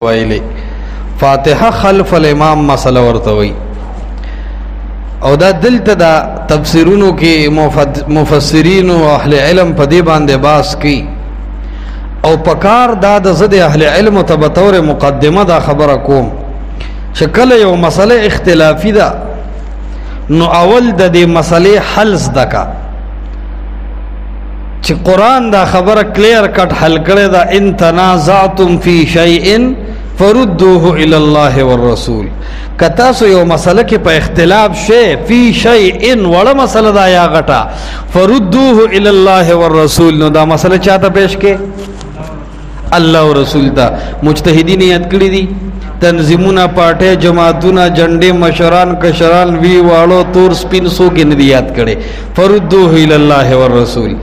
ویلی فاتحه خلف الامام مسله ورته وی او دا دلته دا تفسیرونو کې مفسرین او اهل علم په دې باندې باس کی او پکار دا د زد اهل علم ته به طور مقدمه دا خبره کوم شکل یو مسله اختلافی ده نو اول د دې مسلې حل زدکا چې قرآن دا خبره کلیر کټ حل کړی دا ان تنازعتم فی شیء فردوه الى الله والرسول کتا سو یو مسله کې په اختلاف شی فی شیء وړه مسله دا یا غټا فردوه الى الله والرسول نو دا مسله چاته پیش کې الله او رسول ته مجتهدین یاد کړی دي تنظیمونه پارټي جماعتونه جنډې مشران کشران وی واړو تور سپین سو کې نه یاد کړي فردوه الى الله والرسول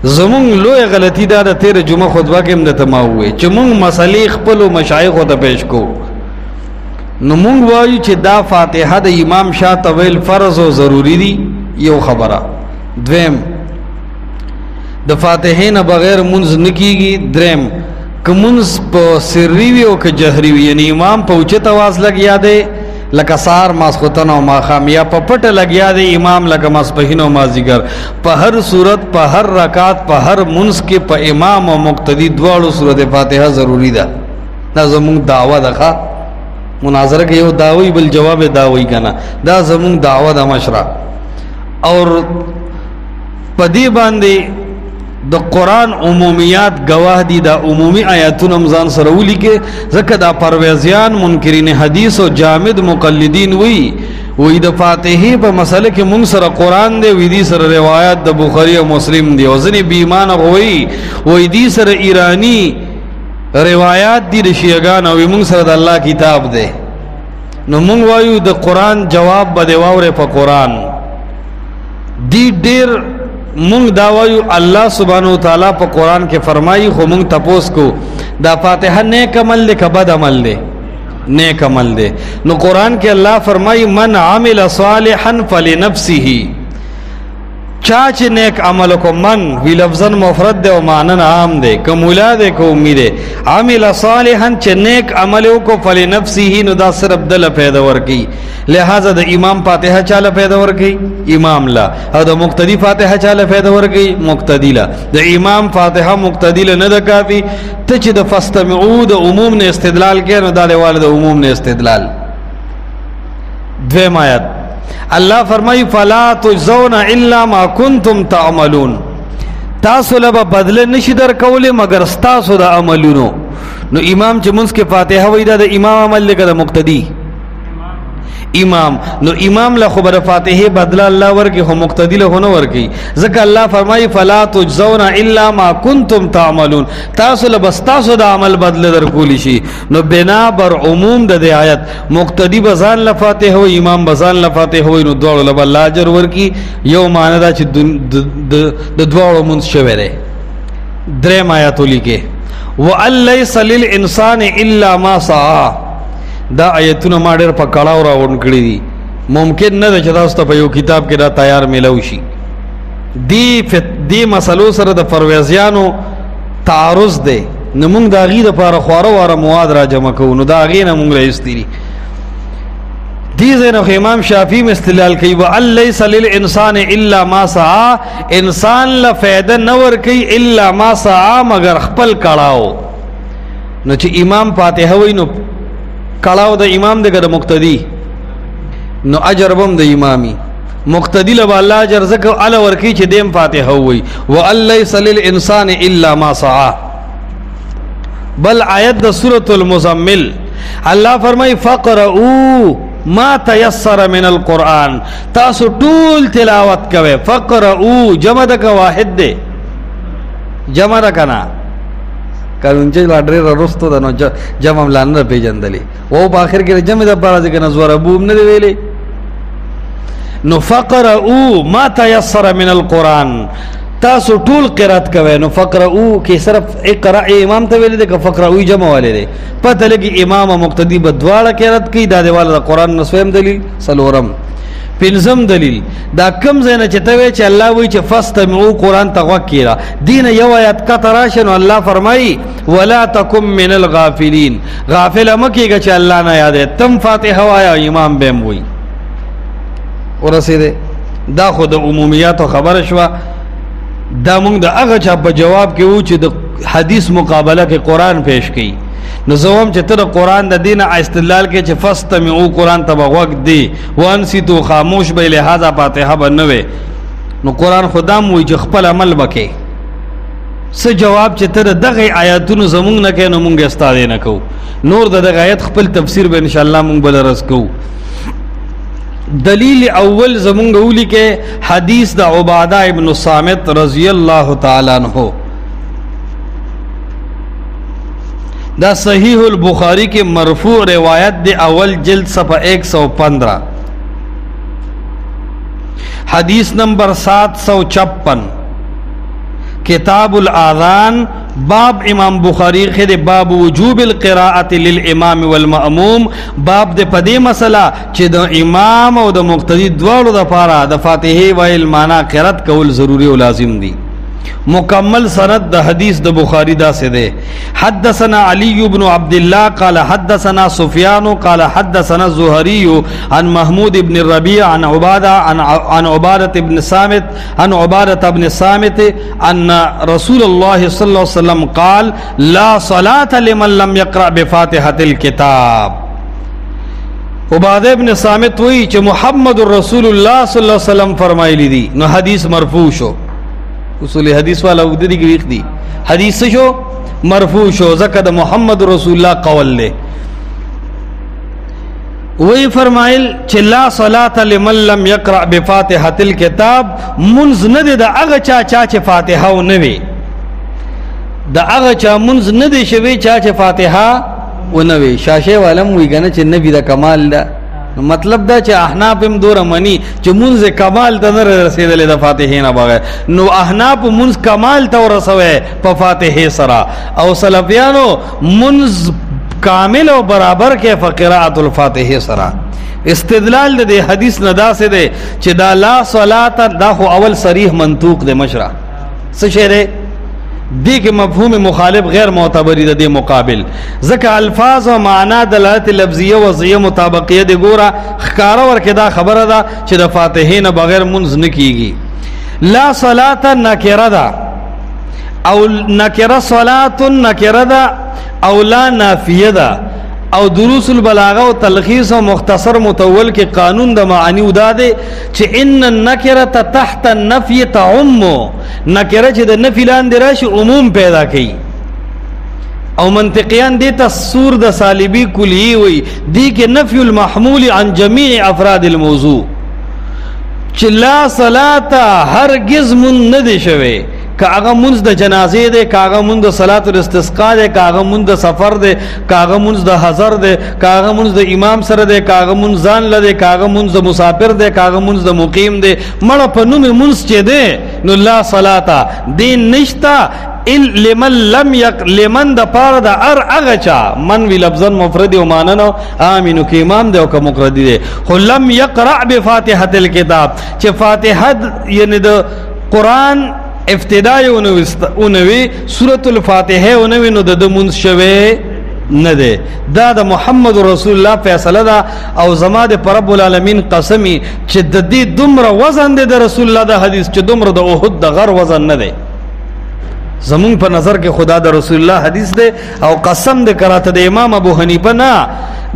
زمون لوی غلطی دا د تیر جمعه خطبه کې هم د تماوي چې مونږ مسلې خپل او مشایخ ته پیش کو نو مونږ وایو چې دا فاتحه د امام شاه طویل فرض او ضروری دي یو خبره دویم د فاتحه نه بغیر منځ نکیږي دریم کومنس په سری وی او که جهری وی یعنی امام په اوچت आवाज لګیا دی لکه سار ماسختن او ماخام یا په پټ لګیا دی امام لکه ماسپهین او مازیګر په هر صورت په هر رکعت په هر منس کې په امام او مقتدی دواړو سورته فاتحه ضروری ده دا زموږ دعوه ده مناظره کې یو داوی بل جواب داوی کنه دا زموږ دعوه ده مشره اور پدی باندې د قرآن عمومیات گواه دي دا عمومی آیاتون امزان سرولی کے ذکر دا پرویزیان منکرین حدیث و جامد مقلدین وی دا فاتحی پا مسئلہ کے منگ سر قرآن دے وی دی سر روایات دا بخاری و مسلم دی وزنی بیمان وی دی سر ایرانی روایات دی دا شیعگان وی منگ سر دا اللہ کتاب دے نو منگ وایو دا قرآن جواب با دیواور پا قرآن دی دیر مونږ دا وایو الله سبحانه وتعالی په قرآن کې فرمایي خو مونږ تپوس کو دا فاتحه نیک عمل دی که بد عمل دی نیک عمل دی نو قرآن کې الله فرمایي من عمل صالحا فلنفسه چا چې نیک عمل کو من وی لفظا مفرد دی او معنی عام دی که مولا دی که امی دی عمل صالحا چې نیک عمل کو فلنفسه نو دا صرف دل پیدا ورکی لہذا د امام فاتحه چاله پیدا ورکی امام لا او د مقتدی فاتحه چاله پیدا ورکی مقتدی لا د امام فاتحه مقتدی لا نه د کافی ته چې د فاستمعوا د عموم نه استدلال کړي نو د والد عموم نه استدلال دویم آیت اللہ فرمائی فلا تجزون الا ما کنتم تعملون تاسو لبا بدل نشی در کولی مگر ستاسو دا عملونو نو امام چه منس کے فاتحہ وی دا امام عمل لکا دا مقتدی امام نو امام لا خبر فاتحه بدل الله ورکی خو مقتدی له نه ورکی ځکه الله فرمایي فلا تجزون الا ما کنتم تعملون تاسو له بس تاسو د عمل بدل در کولی شي نو بنا بر عموم د آیت مقتدی بزان له فاتحه او امام بزان له فاتحه او نو دوړ له الله اجر ورکی یو معنی دا چې د دوړو مونږ شوی دی دریم آیات لیکه وَأَلَّيْسَ لِلْإِنسَانِ إِلَّا مَا سَعَى دا آیتونه ما ډېر په کړهو راوړل کړي دي ممکن نه ده چې تاسو ته په یو کتاب کې دا تیار میلاو شي دی مسلو سره د پرویزیانو تعارض دی نو موږ د هغې دپاره خواره واره مواد را جمع کوو نو د هغې نه موږ راایستي دي دی ځای نه خو امام شافعي م استدلال کوي وان لیس للانسان الا ما سعى انسان له فایده نه ورکوي الا ما سعى مگر خپل کړهو نو چې امام فاتحه وایي نو کړهو د امام دغه د مقتدی نو اجر بم د امامي مقتدی له الله اجر زکه ال ورکی چې دیم فاتحه وي وان ليس للانسان الا ما سعى بل آیت د سورۃ المزمل الله فرمای فقرؤوا ما تيسر من القرآن تاسو ټول تلاوت کوئ فقرؤوا جمع د واحد دی جمع د کنا کارونچ لاډری رستو د نو جمع لان پیجندلی او په اخر کې جمع د بارا ځکه نزور ابو نه ویلې نو فقرؤوا ما تيسر من القرآن تاسو ټول قرات کوي نو فقرؤوا کې صرف اقرا امام ته ویل دي که فقرؤوا جمع والے دي پته لګي امام او مقتدی بدواړه قرات کوي دا دیواله د قرآن نسویم دلیل سلورم پنځم دلیل دا کم زنه چې ته چې الله وی چې فاستمعوا قرآن ته غوږ کیرا دین یو آیت کا تراشن الله فرمایي ولا تکم من الغافلین غافل مکیږي چې الله نه یاد تم فاتحه وایا امام بهم وی ورسېده دا خو د عمومیات خبره شو دا موږ د هغه چا په جواب کې وو چې د حدیث مقابله کې قرآن پیش کړي نو زوم چې تر قرآن د دین استدلال کې چې فاستمعوا قرآن ته وغوږ دی وانصتوا خاموش به لہذا فاتحه بنوي نو قرآن خدام وی چې خپل عمل وکړي څه جواب چې تر دغه آیاتونو زمونږ نه کینو مونږه استاد نه کو نور دغه آیت خپل تفسیر به ان شاء الله مونږ بل رس کو دلیل اول زمونږ اولی کې حدیث د عبادہ ابن صامت رضی اللہ تعالی عنہ دا صحیح البخاری کے مرفوع روایت دے اول جلد صفحہ 115 حدیث نمبر 756 کتاب الاذان باب امام بخاری خود باب وجوب القراءة للامام والمأموم باب دے پدی مسئلہ چی دا امام او دا مقتدی دوارو دا پارا دا فاتحی ویل مانا قرات کول ضروری و لازم دی مکمل سند دا حدیث دا بخاری دا سے دے حدثنا علی بن عبداللہ قال حدثنا سفیان قال حدثنا الزہری عن محمود بن الربیع عن عبادة بن صامت عن عبادة بن صامت ان رسول اللہ صلی اللہ علیہ وسلم قال لا صلاة لمن لم يقرأ بفاتحة الكتاب عبادة بن صامت وی چه محمد رسول اللہ صلی اللہ علیہ وسلم فرمائی لی دی نو حدیث مرفوع شو اصول حدیث والا اگدی کی ویخ دی حدیث شو مرفوع شو زکد محمد رسول اللہ قول لے وہی فرمائل چھ لا صلاة لمن لم یقرأ بفاتحة الكتاب منز ندی دا اغا چا چھ فاتحہ و نوی دا اغا چا منز ندی شوی چا فاتحہ و نوی شاشے والم وی گنا چھ نبی دا کمال دا مطلب دا چې احناف هم دور منی چې منز کمال ته نه رسیدلې د فاتحې نه بغیر نو احناف منز کمال ته ورسوي په فاتحې سره او سلفیانو منز کامل او برابر کې فقرات الفاتحه سره استدلال د حدیث نه دا سه ده چې دا لا صلات دا خو اول صریح منطوق ده مشرع څه شی دی کے مفہوم مخالف غیر معتبری دے مقابل ذکر الفاظ و معنی دلالت لفظیہ و وضعیہ مطابقیہ دے گورا خکارا ورکدہ خبر دا چھ دا فاتحین بغیر منز نکیگی لا صلاة نکرہ دا او نکرہ صلاة نکرہ دا او لا نافیہ دا او دروس البلاغہ و تلخیص و مختصر متول کے قانون دا معانی ادا دے چھ ان النکرہ تحت النفی تعمو نکرہ چھ دا نفی لاندے راش عموم پیدا کی او منطقیان دیتا سور دا سالبی کلی ہوئی دی کہ نفی المحمول عن جمیع افراد الموضوع چھ لا صلاة ہرگز من ندی شوے کاغا منز دا جنازے دے کاغا منز دا صلاة الاستسقاء دے کاغا منز دا سفر دے کاغا منز دا حضر دے کاغا منز دا امام سر دے کاغا منز زان لدے کاغا منز دا مسافر دے کاغا منز دا مقیم دے مڑا پنو میں منز چے دے نو لا صلاة دین نشتا لمن لم لمن دا پار دا اغچا من وی لفظن مفردی و ماننو آمینو کی امام دے و کا مقردی دے خو لم یقرع بفاتحة الكتاب چے فاتحة یعنی دا قرآن افتدائی اونوی سورة الفاتحہ اونوی نو دا منز شوے ندے دا دا محمد رسول اللہ فیصلہ دا او زما دے پر رب العالمین قسمی چھ دا دی دمر وزن دے دا رسول اللہ دا حدیث چھ دمر دا احد دا غر وزن ندے زمون پر نظر کے خدا دا رسول اللہ حدیث دے او قسم دے کراتا دے امام ابو حنیفہ نا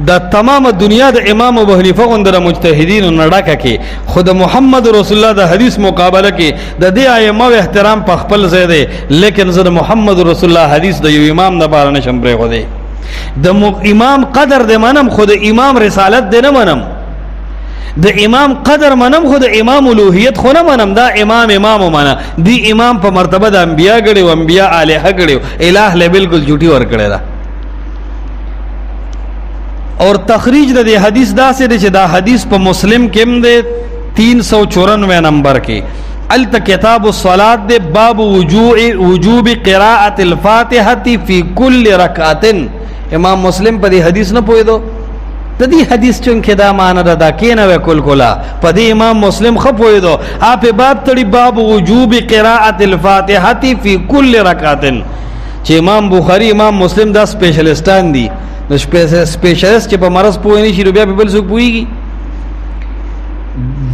دا تمام دنیا دا امام ابو حنیفہ اندر مجتہدین نڑاکا کی خود محمد رسول اللہ دا حدیث مقابلہ کی دا دی آئیمہ و احترام پخپل زیدے لیکن زد محمد رسول اللہ حدیث دا یو امام دا بارن شمبرے خودے دا امام قدر دے منم خود امام رسالت دے نمنم دا امام قدر منم خود امام الوحیت خو منم دا امام مانا دی امام پا مرتبہ دا انبیاء گڑے و انبیاء آلیہ گڑے و الہ لے بالکل جھوٹی ورکڑے دا اور تخریج دا دے حدیث دا سے دے دا حدیث پا مسلم کم دے 394 نمبر کے التا کتاب الصلاة دے باب وجوب قراءت الفاتحة فی کل رکعت امام مسلم پا دی حدیث نہ پوئے دو تدی حدیث چون که دا معنی دا کینه کل کلا پا دی امام مسلم خپوئی دو آپ باب تڑی باب وجوب قراءت الفاتحة فی کل رکعتن چه امام بخاری امام مسلم دا سپیشلستان دی سپیشلست چه پا مرض پوئی نیشی رو بیا پی بل سوک پوئی گی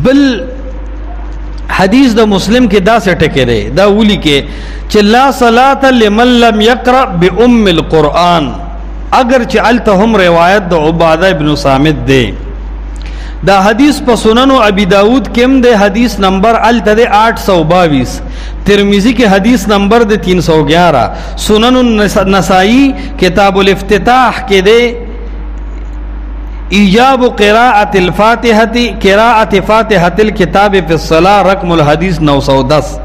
بل حدیث دا مسلم کے دا سے ٹکے دے دا اولی کے چه لا صلاة لمن لم یقرأ بأم القرآن اگر چه علتا ہم روایت دا عبادہ ابن صامت دے دا حدیث پا سنن و ابی داود کم دے حدیث نمبر علتا دے 822 ترمیزی کے حدیث نمبر دے 311 سنن نسائی کتاب الافتتاح کے دے ایجاب قراءت الفاتحة قراءت فاتحة الكتاب فی الصلاة رقم الحدیث 910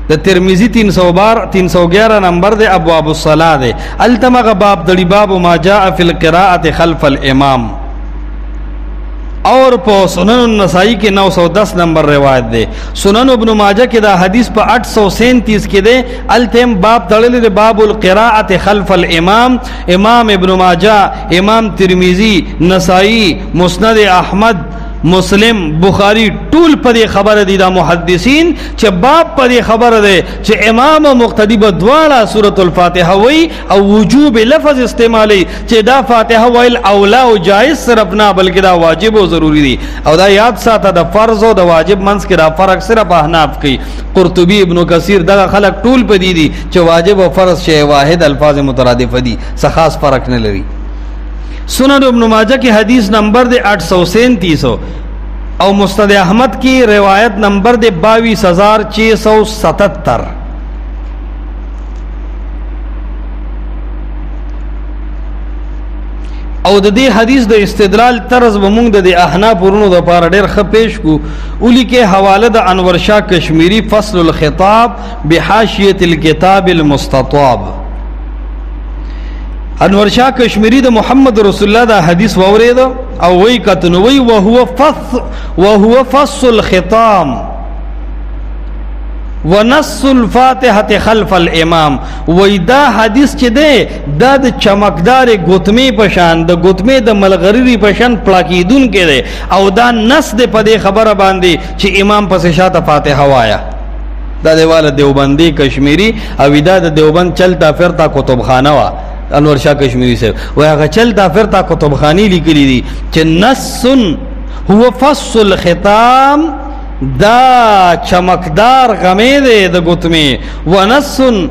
دا ترمیزی 311 نمبر دے ابواب الصلاة دے التمغ باب دلی باب ما جاء فی القراءت خلف الامام اور پا سنن النسائی کے 910 نمبر روایت دے سنن ابن ماجہ کے دا حدیث پا 837 کے دے التم باب دلی دے باب القراءت خلف الامام امام ابن ماجہ امام ترمیزی نسائی مسند احمد مسلم بخاری طول پدی خبر دی دا محدثین چه باب پدی خبر دے چه امام مقتدی بدوالا سورة الفاتحہ وی او وجوب لفظ استعمالی چه دا فاتحہ ویل اولا و جائز صرف نا بلکہ دا واجب و ضروری دی او دا یاد ساتا دا فرض و دا واجب منس کے دا فرق صرف احناف کی قرطبی ابن کثیر دا خلق طول پدی دی چه واجب و فرض شے واحد الفاظ مترادف دی سخاص فرق نہ لری سنن ابن ماجہ کی حدیث نمبر دے 837 او مستد احمد کی روایت نمبر دے 22677 او د دې حدیث د استدلال طرز بمونږ د احناف ورونو د پاره ډېر ښه پیش کو اولی کې حواله د انور شاه کشمیری فصل الخطاب بحاشیه الكتاب المستطاب انور شاہ کشمیری دا محمد رسول اللہ دا حدیث وورید او وی کتنوی وهو فص الخطام ونص الفاتحة خلف الامام وی دا حدیث چی دے دا دا چمکدار گتمی پشان دا گتمی دا ملغریری پشان پلاکیدون کے دے او دا نص دے پدے خبر باندے چی امام پس شاہ فاتحہ وایا دا دیوالا دیوبندی کشمیری او دا دیوبند چلتا پھرتا کتب خانوا انور شاہ کشمیری سے وہ اگر چلتا پھرتا کتب خانی لکلی دی کہ نسن هو فص الختام دا چمکدار غمی دے دا گتمی ونسن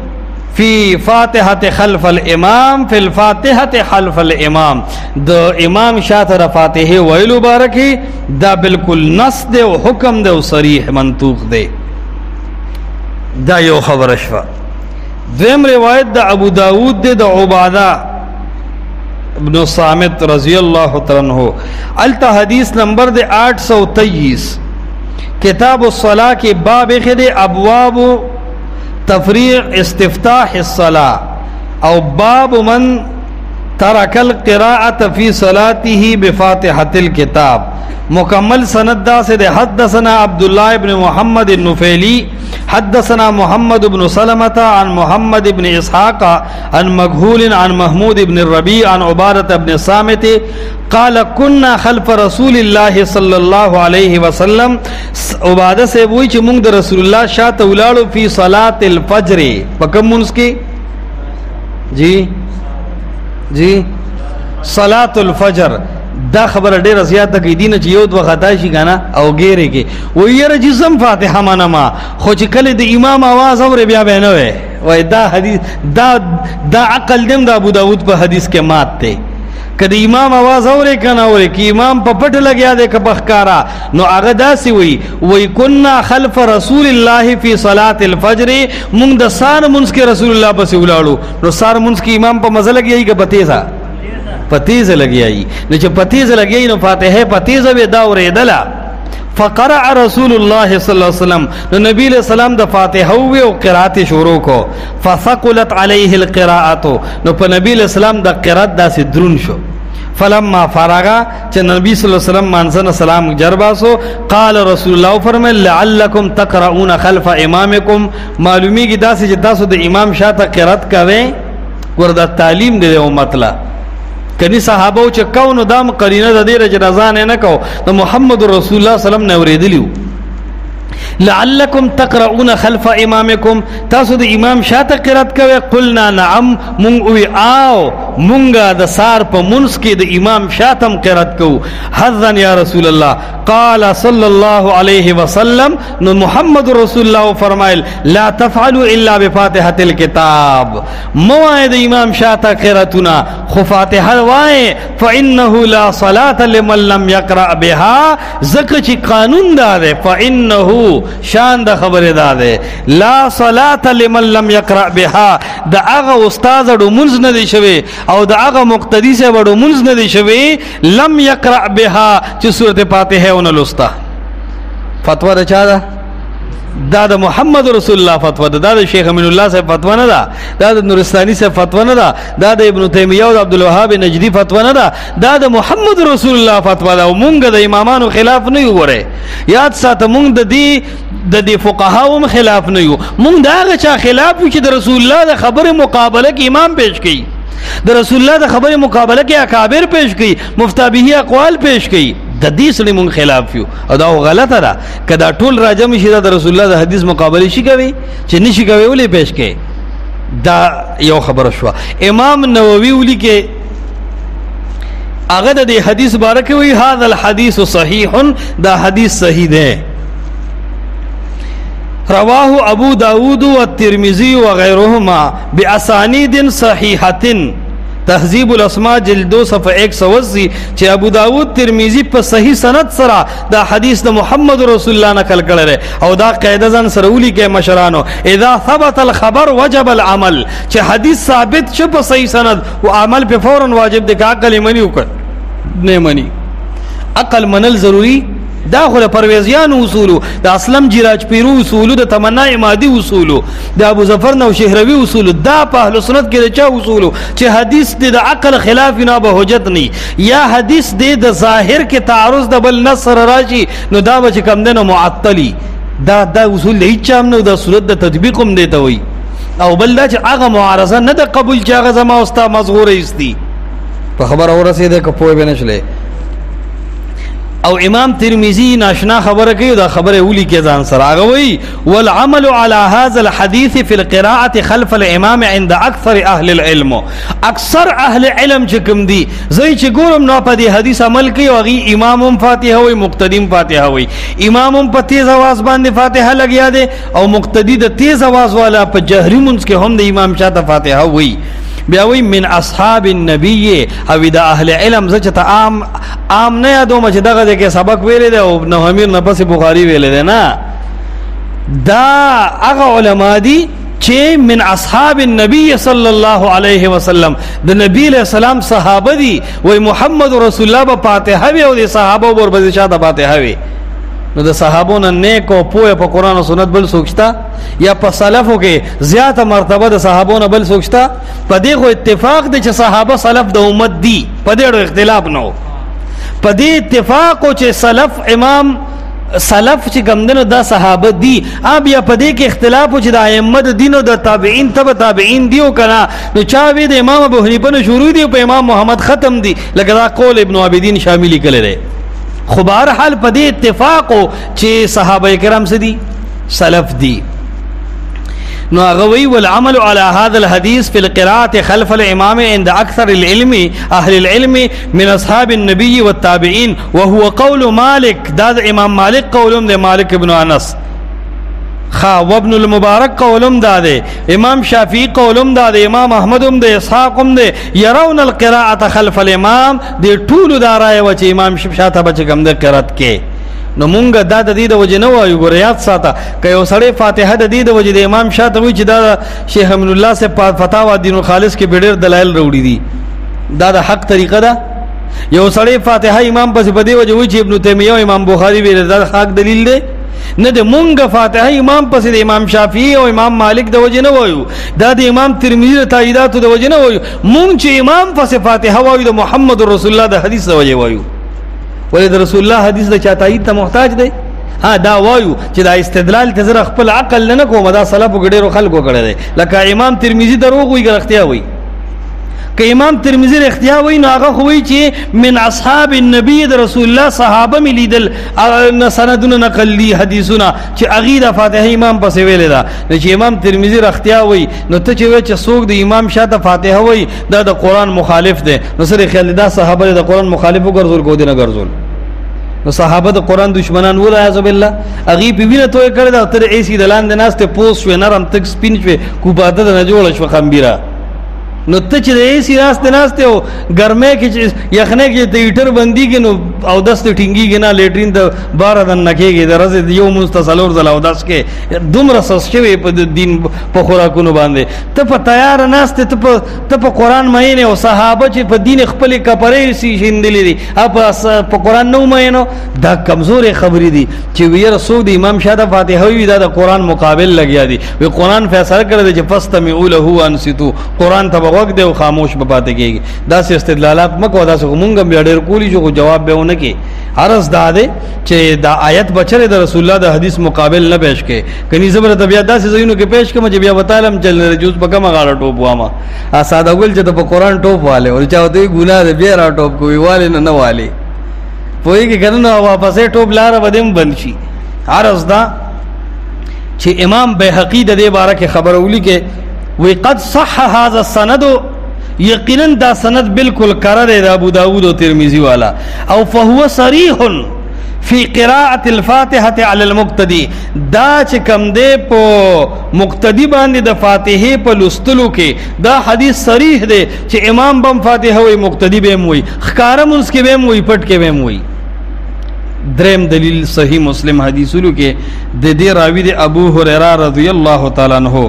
فی فاتحة خلف الامام فی الفاتحة خلف الامام دا امام شاہ تر فاتحہ ویلو بارکی دا بالکل نس دے و حکم دے و صریح منطوق دے دا یو خبر شفا دویم روایت دا ابو داود دے دا عبادہ ابن صامت رضی اللہ عنہ التا حدیث نمبر دے 823 کتاب الصلاة کے باب خد ابواب تفریق استفتاح الصلاة او باب من ترک القراءة فی صلاته بفاتحة الكتاب مکمل سند دا سے دے حدثنا عبداللہ ابن محمد النفیلی حدثنا محمد بن سلمة عن محمد بن اسحاق عن مغهول عن محمود بن الربيع عن عبادة بن صامت قال كنا خلف رسول الله صلى الله عليه وسلم عبادة سے وہی چھ مونگ دا رسول اللہ شاہ تولالو فی صلاة الفجر پکم منس کی جی صلاة الفجر دا خبر ډیر زیاته کی دینه چې یو دو خطا شي کنه او ګیره کې و یره جسم فاتحه منما خو چې کله د امام आवाज اور بیا به نه وای دا حدیث دا عقل دم دا ابو داود په حدیث کې مات ته کدی امام आवाज اور کنه اور کی امام په پټ لګیا دے ک بخکارا نو هغه داسي وی کنا خلف رسول الله فی صلاه الفجر مونږ د سار منس کې رسول الله پس ولاړو نو سار منس کې امام په مزه لګیای ک پتیزا پتیز لگیائی نو چه پتیز لگیائی نو فاتحه پتیز بے داور دلا فقرع رسول اللہ صلی اللہ علیہ وسلم نو نبی علیہ السلام دا فاتحه ہوئے و قرآت شروع کو فثقلت علیہ القراءت نو پا نبی علیہ السلام دا قرآت دا سی درون شو فلما فارغا چه نبی صلی اللہ علیہ وسلم مانسان سلام جرباسو قال رسول اللہ فرمائے لعلکم تقرؤون خلف امامکم معلومی کی دا سی جتاسو دا امام شاہ تا قرآت کریں وردا تعلیم دے امت لا کني صحابه چې کونو دام قرینه د دې رج رضان نه کو د محمد رسول الله صلی الله علیه وسلم نه اوریدلیو لعلکم تقرؤون خلف امامکم تاسو د امام شاته قرات کوي قلنا نعم مونږ وی آو مونږه د سار په منس کې د امام شاتم قرات کو حذن یا رسول الله قال صلی الله علیه وسلم نو محمد رسول الله فرمایل لا تفعلوا الا بفاتحه الكتاب موعد امام شاته قراتنا خو فاتحه وای فانه لا صلاه لمن لم يقرأ بها زکه چې قانون دا فانه شان د خبره ده لا صلاه لمن لم يقرأ بها د هغه استاد د منځ نه دی شوی او د هغه مقتدی سے وړو منځ نه دی شوی لم يقرأ بها چې سورته فاتحه ونلستا فتوا ده چا ده دا د محمد رسول الله فتوا ده دا د شیخ امین الله صاحب فتوا نه ده دا د نورستانی صاحب فتوا نه ده دا د ابن تیمیه او عبد الوهاب نجدی فتوا نه ده دا د محمد رسول الله فتوا ده او مونږ د امامانو خلاف نه یو غره یاد ساته مونږ د دې فقهاو خلاف نه یو مونږ دا هغه چا خلاف چې د رسول الله د خبره مقابله کې امام پیش کړي د رسول الله د خبره مقابله کې اکابر پیش کړي مفتابه اقوال پیش کړي د دې سره مونږ خلاف یو او دا غلطه ده کدا ټول راجم شي د رسول الله د حدیث مقابله شي کوي چې نشي کوي ولې پیش کړي دا یو خبره شو امام نووي ولي کې هغه د حدیث بارک وی هاذا الحديث صحیح دا حدیث صحیح ده رواه ابو داود والترمذي وغيرهما باسانید صحیحه تهذیب الاسماء جلد 2 صفحه 180 چې ابو داود ترمذی په صحیح سند سره دا حدیث د محمد رسول الله نقل کړی او دا قاعده ځان سره ولي کې مشرانو اذا ثبت الخبر وجب العمل چې حدیث ثابت شو په صحیح سند او عمل په فورا واجب دی کا عقل منی وکړ نه منی عقل منل ضروری دا خو پرویزیان اصول د اسلم جراج پیرو اصول د تمنا امادي اصول د ابو ظفر نو شهروی اصول دا په اهل سنت کې د چا اصول چې حدیث د عقل خلاف نه به حجت نه یا حدیث د ظاهر کې تعارض د بل نصر راشي نو دا به کم دنه معطلی دا اصول هیڅ هم نو د صورت د تطبیق هم دی ته وي او بل دا چې هغه معارضه نه د قبول چې هغه زما استاد مزغور ایستی په خبر اورسیده کپوی بنشله او امام ترمذی ناشنا خبره کوي دا خبره ولي کې ځان سره هغه وی والعمل على هذا الحديث في القراءه خلف الامام عند اكثر اهل العلم اکثر اهل علم چې کوم دي زئی چې ګورم نو په دې حدیث عمل کوي او غي امام فاتحه وي مقتدیم فاتحه وي امام په تیز आवाज باندې فاتحه لګیا دي او مقتدی د تیز आवाज والا په جهري منځ کې هم د امام شاته فاتحه وي بیا وی من اصحاب النبی او د اهل علم زچته عام نه یادوم چې دغه کې سبق ویل دی او نو امیر نه پس بخاری ویل دی نه دا هغه علما دي چې من اصحاب النبی صلی الله علیه وسلم د نبی له سلام صحابه دي وی محمد رسول الله په فاتحه وی او د صحابه ور بده شاته فاتحه وی نو د صحابونو نیک او پوهه په قران او سنت بل سوچتا یا په سلفو کې زیاته مرتبه د صحابونو بل سوچتا په دې خو اتفاق دي چې صحابه سلف د امت دي په دې اختلاف نو په دې اتفاق او چې سلف امام سلف چې ګمندنو دا صحابه دي اب یا په دې کې اختلاف او چې د ائمه د دین او د تابعین تبع تابعین دیو کنا نو چا وی د امام ابو حنیفه نو شروع دی په امام محمد ختم دی لکه دا قول ابن عابدین شاملی کړي خو بهر حال په دې اتفاق چې صحابه کرام سدي سلف دي نو غوي والعمل على هذا الحديث في القراءة خلف الإمام عند أكثر العلم أهل العلم من أصحاب النبي والتابعين وهو قول مالك داد إمام مالك قولهم ده مالك ابن أنس وابن المبارك قولهم ده امام شافعي قولهم ده امام احمدهم ده اسحاقهم ده يرون القراءة خلف الامام ده طول دارای و چې امام شاته بچ کم ده قرات کې نو مونږه دا د دې د وجه نه وایو ګوریات ساته که یو سړی فاتحه د دې د وجه د امام شاته وی چې دا شیخ امین الله سے فتاوا دین الخالص کې ډېر دلایل وروړي دي دا د حق طریقه ده یو سړی فاتحه امام پس په دې وجه وی چې ابن تیمیه او امام بخاری ویل دا حق دلیل دی نه د مونږه فاتحه امام پس د امام شافعي او امام مالک د وجه نه وایو دا د امام ترمذی د تاییدات د وجه نه وایو مونږ چې امام پس فاتحه وایو د محمد رسول الله د حدیث د وجه وایو ولې د رسول الله حدیث د چا تایید ته محتاج دی ها دا وایو چې دا استدلال ته زره خپل عقل نه کوم دا سلف ګډیرو خلکو کړی دی لکه امام ترمذی دروغ وی ګرختیا وی کہ امام ترمذی اختیار وی نو هغه خو وی چې من اصحاب النبی رسول الله صحابه ملیدل سندونه نقل دي حدیثونه چې اغه د فاتحه امام پسې ویل دا چې امام ترمذی اختیار وی نو ته چې څوک د امام شاته فاتحه وی دا د قران مخالف دی نو سره خیال دا صحابه د قران مخالف وګرځول کو دي نه ګرځول نو صحابه د قران دشمنان ولا اعوذ بالله اغي په وینه توې کړه دا تر ایسی دلان د ناس ته پوس شو نرم تک سپین شو کوباده نه جوړ شو خمبيره نو ته چې ایسی راسته ناشته او ګرمه کې یخنه کې ټیټر بندي کې نو او دست ټینګي کې نه لیټرین د بار د نکېږي درځي یو مستسلور زل او داس کې دومره سس شوی په دین په خوراکونو باندې ته په تیار ناشته ته په قران مې نه او صحابه چې په دین خپل کپرې سي شیندلې دي په قران نو مې نو دا کمزورې خبرې دي چې وی رسول د امام شاده فاتحه وی دا د قران مقابل لګیا دي وی قران فیصله کړی چې فاستمعوا له وانصتوا قران ته وقت او خاموش به پاتې کېږي دا سه استدلالات مکو دا سه مونږ به ډېر کولی شو جواب به ونه کې عرض داده چې دا آیت بچره د رسول الله د حدیث مقابل نه پېښ کې کني زبر طبيعت دا سه زینو کې پېښ کوم چې بیا وتعالم چل نه جوز په کومه غاړه ټوپ وامه ساده ګل چې په قران ټوپ والے او چاوته ګناه دې بیا را ټوپ کوي والے نه والے پوي کې کنه واپسې ټوپ لار بدیم بند شي عرض دا چې امام بیهقی د دې باره کې خبر اولی کې وی قد صح هذا السند یقینا دا سند بالکل قرار ہے ابو داود و ترمذی والا او فهو صریح فی قراءة الفاتحة علی المقتدی دا چې کم دے پو مقتدی باندې د فاتحه په لستلو کې دا حدیث صریح دے چې امام بم فاتحه وی مقتدی بهم وی خکارم اس کې بهم وی پټ کې بهم وی دریم دلیل صحیح مسلم حدیثونو کې د دې راوی د ابو هريره رضی الله تعالی عنہ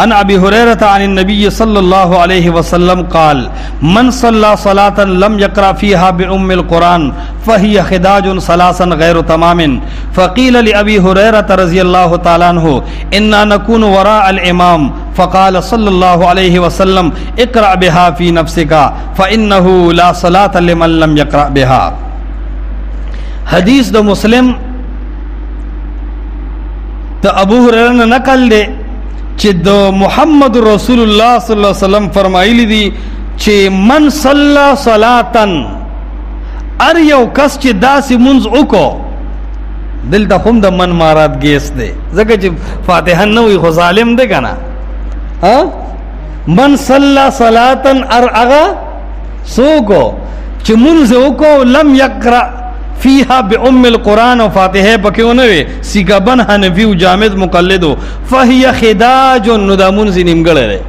ان ابي هريره عن النبي صلى الله عليه وسلم قال من صلى صلاه لم يقرأ فيها بأم القرآن فهي خداج ثلاثا غير تمام فقيل لأبي هريره رضي الله تعالى عنه إنا نكون وراء الإمام فقال صلى الله عليه وسلم اقرأ بها في نفسك فإنه لا صلاة لمن لم يقرأ بها حدیث د مسلم ته ابو هريره نقل دی چې د محمد رسول الله صلی الله علیه وسلم فرمایلی دي چې من صلى صلاتن ار یو کس چې داسې منځ وکړو دلته هم د من مارات گیس دی ځکه چې فاتحه نه وي خو ظالم دی کنه من صلى صلاتن ار اغا سوکو چې منځ وکړو لم یقرأ فيها بأم القرآن و فاتحه پکیونه وي سیګبن حنفي او جامد مقلد فهي خداج ندامون زنیمګړه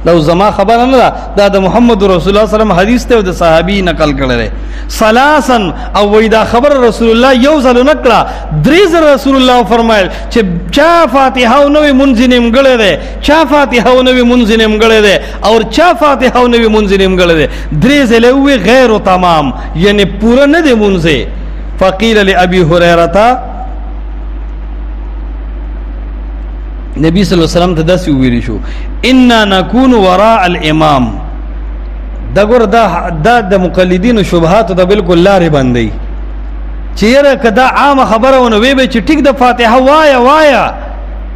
لو زما خبر نه دا د محمد رسول الله صلی الله علیه وسلم حدیث ته د صحابي نقل کړل ثلاثن او وېدا خبر رسول الله یو ځل نکړه دریز رسول الله فرمایل چې چا فاتحه او نو منځنیم غړې ده چا فاتحه او نو منځنیم غړې ده او چا فاتحه او نو منځنیم غړې ده دریز له وی غیر تمام یعنی پورا نه دی منځه فقیل لابي هريره نبی صلی الله علیه وسلم ته داسې ویل شو انا نكون وراء الامام دا ګور دا د مقلدین شبهات د بالکل لارې باندې چیرې کدا عام خبره ونه وی به چې ټیک د فاتحه وایا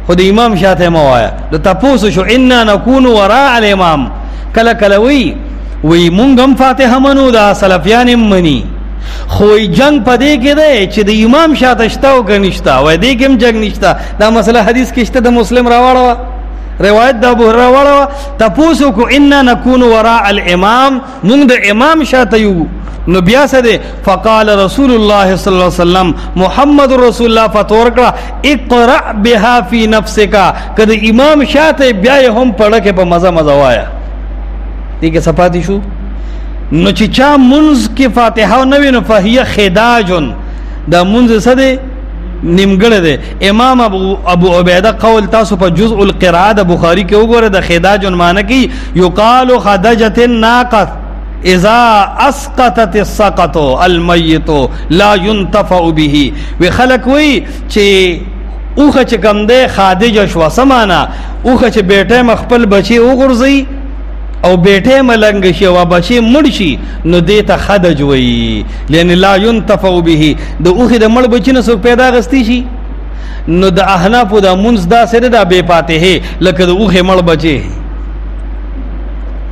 خو د امام شاته مو وایا د تاسو شو انا نكون وراء الامام کله کله وی مونږ هم فاتحه منو دا سلفیان منی خوې جنگ پدې کې ده چې د امام شاته شتا او کنيشتا وای دې کوم جنگ نشتا دا مسله حدیث کې شته د مسلم راوړو روایت د ابو هريره راوړو تاسو کو ان نكون وراء الامام موږ د امام شاته یو نو بیا څه ده فقال رسول الله صلی الله علیه وسلم محمد رسول الله فتور کړه اقرا بها في نفسك کله امام شاته بیا هم پړه کې په مزه وایا دې کې صفاتی شو نو چې چا منز کې فاتحه نو وینو فهي خداجن دا منز سده نیمګړه ده امام ابو عبیده قول تاسو په جزء القراءه د بخاری کې وګوره د خداجن معنی کې یقال خدجت الناقه اذا اسقطت السقط الميت لا ينتفع به وی خلق وی چې اوخه چې کم ده خادجه شو سمانا اوخه چې بیٹه مخبل بچي وګرځي او بیٹه ملنګ شي او بچي مړ شي نو دې ته خدج وي لئن لا ينتفع به د اوخه د مړ بچي نه څوک پیدا غستی شي نو د احناف د منز دا سره د بے فاتحه لکه د اوخه مړ بچي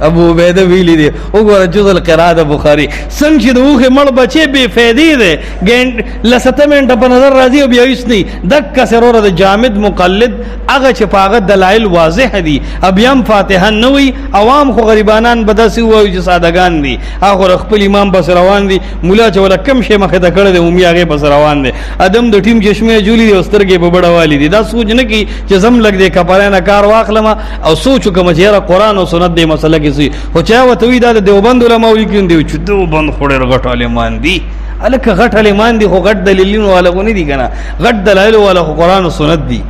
ابو عبیده ویلی دی وګوره جزء القراءه د بخاری څنګه چې د اوخه مړ بچي بے فائدې ده ګند لسته منټه په نظر راځي او بیا هیڅ نه دک سرور د جامد مقلد هغه چې پاغه دلایل واضح دي ابيام فاتحه نه وي عوام خو غریبانان بداسي وایي چې سادهګان دي هغه خپل امام بس روان دي مولا چې ولا کم شي مخه ته کړه د اومي هغه بس روان دي ادم د ټیم چشمه جوړي دي استرګې په بڑوالی دي دا سوچ نه کی چې زم لګ دې کپاره نه کار واخلم او سوچ کوم چې را قران او سنت دې مسله کې سي خو چا وته وی دا د دیوبند علماء لیکون دی چې دیوبند خوړې غټ عالمان دي الک غټ عالمان دي خو غټ دلیلونه ولا غونې دي کنه غټ دلایل ولا قران او سنت دي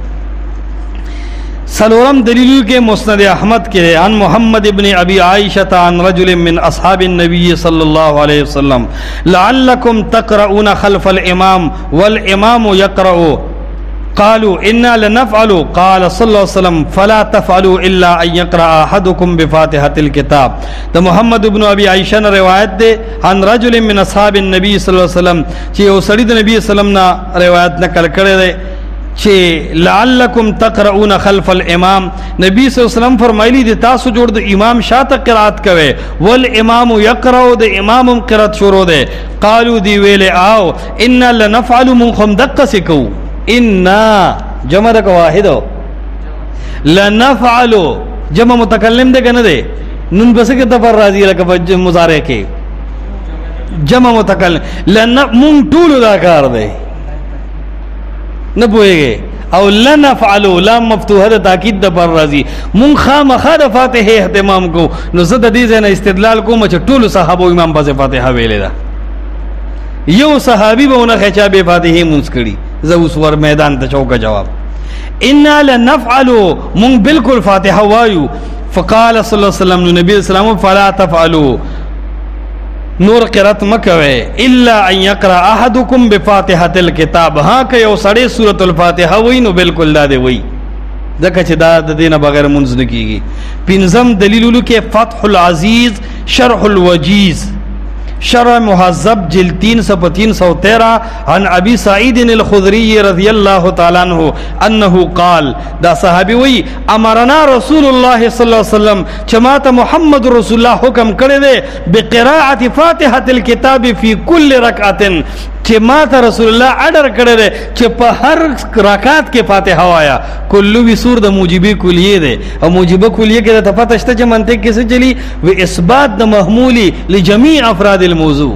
سلورم دلیل کے مسند احمد کے عن محمد ابن ابی عائشہ عن رجل من اصحاب النبی صلی اللہ علیہ وسلم لعلکم تقرؤون خلف الامام والامام یقرؤ قالوا انا لنفعل قال صلی اللہ علیہ وسلم فلا تفعلوا الا ان يقرأ احدكم بفاتحة الكتاب تو محمد ابن ابی عائشہ نے روایت دے عن رجل من اصحاب النبی صلی اللہ علیہ وسلم کہ او سڑی نبی صلی اللہ علیہ وسلم نے روایت نقل کرے دے چې لعلکم تقرؤون خلف الامام نبی صلی الله علیه وسلم فرمایلی دي تاسو جوړ د امام شاته قرات کوي ول امام یقرأ د امام قرات شروع ده قالو دی ویل او ان لنفعل منكم دقسکو ان جمع د واحد لنفعل جمع متکلم ده کنه ده نون بس کې د پر راضی لکه مضارع کې جمع متکلم لن من طول دا کار ده نه پوهیږي او لنفعلوا لام مفتوحه د تاکید د پر راضی مون خامخا د فاتحه اهتمام کو نو زه د دې نه استدلال کوم چې ټول صحابه امام په فاتحه ویلې ده یو صحابي به نه خچا به فاتحه مونږ کړي زه اوس ور میدان ته چوکا جواب ان لنفعل مون بالکل فاتحه وایو فقال صلی الله علیه وسلم نبی اسلام فلا تفعلوا نور قرات مکوي الا ان يقرأ احدكم بفاتحه الكتاب ها که یو سړی سورۃ الفاتحه وای نو بالکل دا دی وای ځکه چې دا د دینه بغیر منځ نه کیږي پنځم دلیلولو کې فتح العزیز شرح الوجیز شرح مهذب جلد 313 عن ابي سعيد الخدري رضي الله تعالى عنه انه قال دا صحابي وی امرنا رسول الله صلى الله عليه وسلم جماعت محمد رسول الله حکم کړی دی بقراءه فاتحه الكتاب في كل ركعه چې ماته رسول الله اډر کړی دی چې په هر رکعت کې فاتحه وایا کلو وی سور د موجبه کلیه دی او موجبه کلیه کې د پته شته چې منطق کې څه چلی و اثبات د محمولی لجميع افراد الموضوع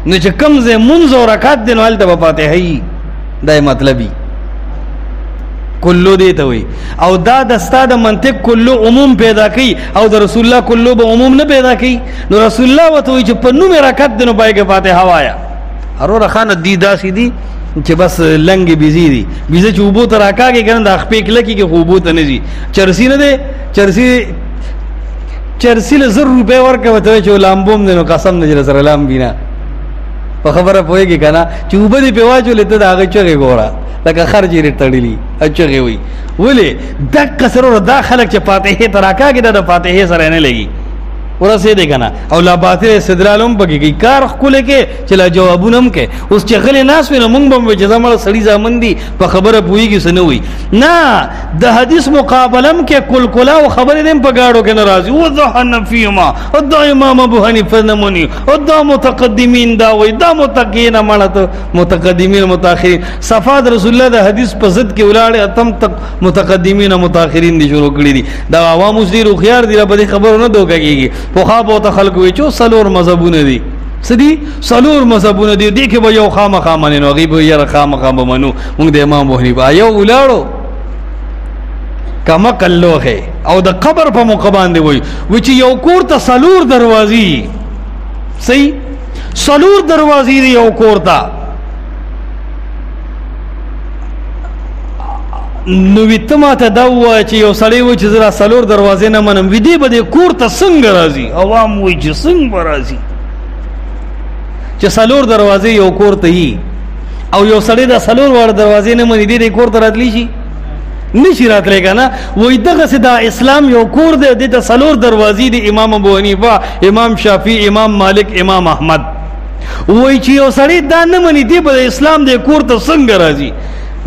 نو چې کوم ځای منځ او رکعت دی نو هلته فاتحه دا مطلبي کلو دی ته وي او دا د استاد منطق کلو عموم پیدا کوي او د رسول الله کلو به عموم نه پیدا کوي نو رسول الله وته وي چې په نوم رکعت دی نو پای کې فاتحه وایا هر خان دی داسې دي چې بس لنګ بيزي دي بيزه چې وبو تر راکاږي کنه د خپې کله کې خوبو ته نه دي چرسی نه دي چرسی له 100 روپے ورکه وته چې لامبوم دینو قسم نه سره لام بینا په خبره پويږي کنه چې وبدي په واجو لته دا هغه چغه ګورا لکه خرجې رټړلی اچغه وي ولې دک سره دا خلک چې فاتحه تر راکاږي د فاتحه سره نه لګي ورسه دې کنه او لا باطل استدلالم پکې کی کار خپل کې چې لا جوابونم کې اوس چې غلې ناس وینم مونږ به چې زموږ سړي ځامن دي په خبره پويږي سنوي نه د حدیث مقابلم کې کل کلا او خبره دې په گاړو کې ناراضي او ذهن فيما او د امام ابو حنیفه نمونی او د متقدمین دا وای دا متقین مالته متقدمین متأخرین صفات رسول الله د حدیث په ضد کې ولاړ اتم تک متقدمین او متأخرین دي شروع کړی دي دا عوام زیرو خيار دي په خبرو نه دوکېږي پوخا ته خلق وی چو سلور مذهبونه دي سدي سلور مذهبونه دي دي کې به یو خامخا منو غیب یې خامخا منو موږ د امام ابو حنیفه یو ولاړو کما کلوخه او د قبر په مقابل دی وی چې یو کور ته سلور دروازې صحیح سلور دروازې دی یو کور ته نو ویتما ته دا و چې یو سړی و چې زرا سلور دروازې نه منم وی دی به کور ته څنګه راځي عوام وی چې څنګه راځي چې سلور دروازې یو کور ته هي او یو سړی دا سلور ور دروازې نه مني دی کور ته راتلی شي نشي راتلی کنه وای دغه سدا اسلام یو کور دی د سلور دروازې دی امام ابو حنیفه امام شافعی امام مالک امام احمد وای چې یو سړی دا نه مني دی په اسلام د کور ته څنګه راځي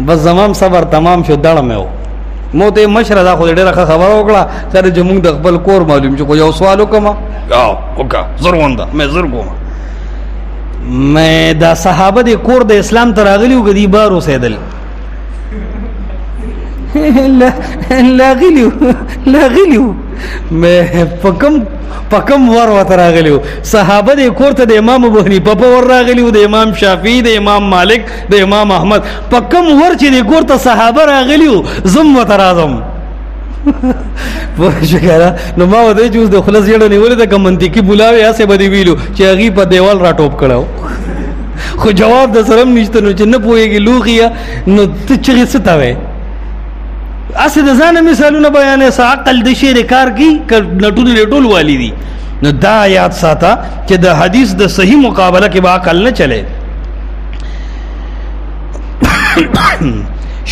بس زمام صبر تمام شو دړ مې مو ته مشره دا خو ډیره خبره وکړه سره چې موږ د خپل کور معلوم چې یو سوال وکم اوکا زرونده مې زر کوم مې دا صحابه د کور د اسلام ته راغلي او غدي بار اوسېدل لا غلیو مې پکم ور وته راغلیو صحابه د کور ته د امام ابو حنیفه په ور راغلیو د امام شافعي د امام مالک د امام احمد پکم ور چې د کور ته صحابه راغلیو زم وته راځم پوه شو نو ما ودې جوز د خلاص یړه نیولې د منطقي بولاوي اسه بدی ویلو چې هغه په دیوال را ټوپ کړو خو جواب د سرم نشته نو چې نه پويږي لوغیا نو ته چې ستاوي اسه د ځان مثالونه بیانې سا عقل د شی کار کی نټول لټول والی دي نو دا یاد ساته چې د حدیث د صحیح مقابله کې با عقل نه چلے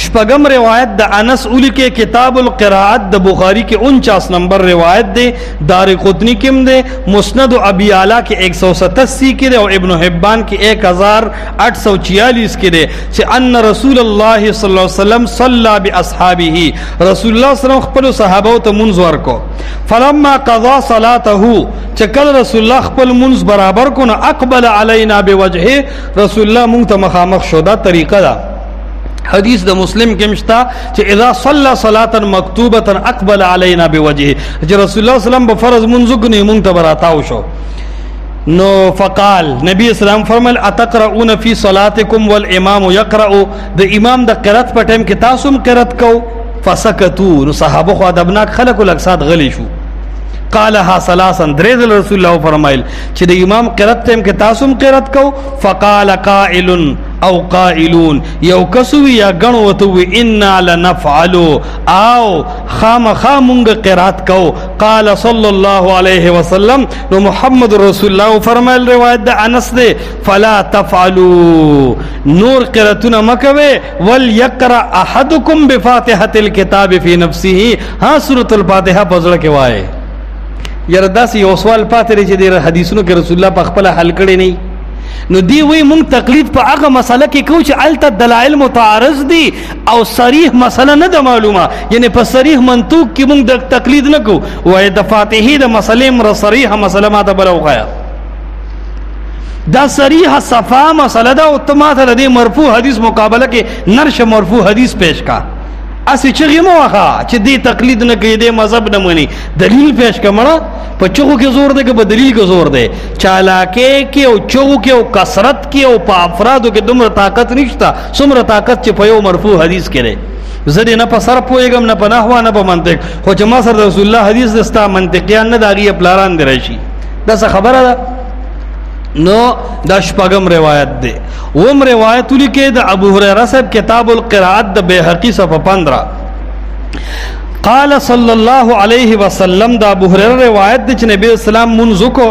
شپږم روایت د انس اولی کې کتاب القراءات د بخاری کې 49 نمبر روایت ده دارقطنی کې ده مسند ابي اعلی کې 187 کې ده او ابن حبان کې 1846 کې ده چې ان رسول الله صلی الله علیه وسلم صلى باصحابه رسول الله صلی الله علیه وسلم خپل صحابه ته منځ ورکو فلما قضى صلاته چې کله رسول الله خپل منځ برابر کو نو اقبل علينا بوجهه رسول الله مونږ ته مخامخ شو دا طریقه ده حدیث د مسلم کې مشتا چې اذا صلى صلاه مكتوبه اقبل علينا بوجهه چې رسول الله صلی الله علیه وسلم په فرض منځ کې مونږ ته براتاو شو نو فقال نبی اسلام فرمایل اتقرؤون فی صلاتکم والامام یقرأ د امام د قرات په ټیم کې تاسو هم قرات کو فسکتوا نو صحابه خو ادبناک خلق الاقصاد غلی شو قالها ثلاثا درید رسول الله فرمایل چې د امام قرات ټیم کې تاسو هم قرات کو فقال قائل او قائلون یو کسوی یا غنو وتو انا لنفعل او خامخامونګ قرات کو قال صلی الله علیه وسلم نو محمد رسول الله فرمایل روایت د انس ده فلا تفعلوا نور قراتنا مکوي وليقرا احدكم بفاتحه الكتاب في نفسه ها سورۃ الفاتحه پزړه کې وای یره داس یو سوال پاتې چې د حدیثونو کې رسول الله په خپل حل کړي نه نو دی وی مونږ تقلید په هغه مسله کې کو چې الته دلایل متعارض دي او صریح مسله نه ده معلومه یعنی په صریح منطوق کې مونږ د تقلید نه کو وای د فاتحه د مسلې مر صریح مسله ما ته بلوغه دا صریح صفا مسله ده او تماته د مرفوع حدیث مقابله کې نرش مرفوع حدیث پیش کا اسی چغی مو واخا چې دی تقلید نه کوي د مذهب نه مني دلیل پیش کمړه په چغو کې زور دی که په دلیل کې زور دی چالاکه کې او چغو کې او کثرت کې او په افرادو کې دومره طاقت نشته څومره طاقت چې په یو مرفوع حدیث کې دی زه نه په سر پويګم نه په نحو نه په منطق خو چې ما سره رسول الله حدیث دستا منطقيان نه داغي پلاران دی راشي دا څه خبره ده نو دا شپږم روایت دی وم روایت لیکه د ابو هريره صاحب کتاب القراءات د بیهقی صفحه 15 قال صلی الله علیه وسلم دا ابو هريره روایت د نبی اسلام منځ کو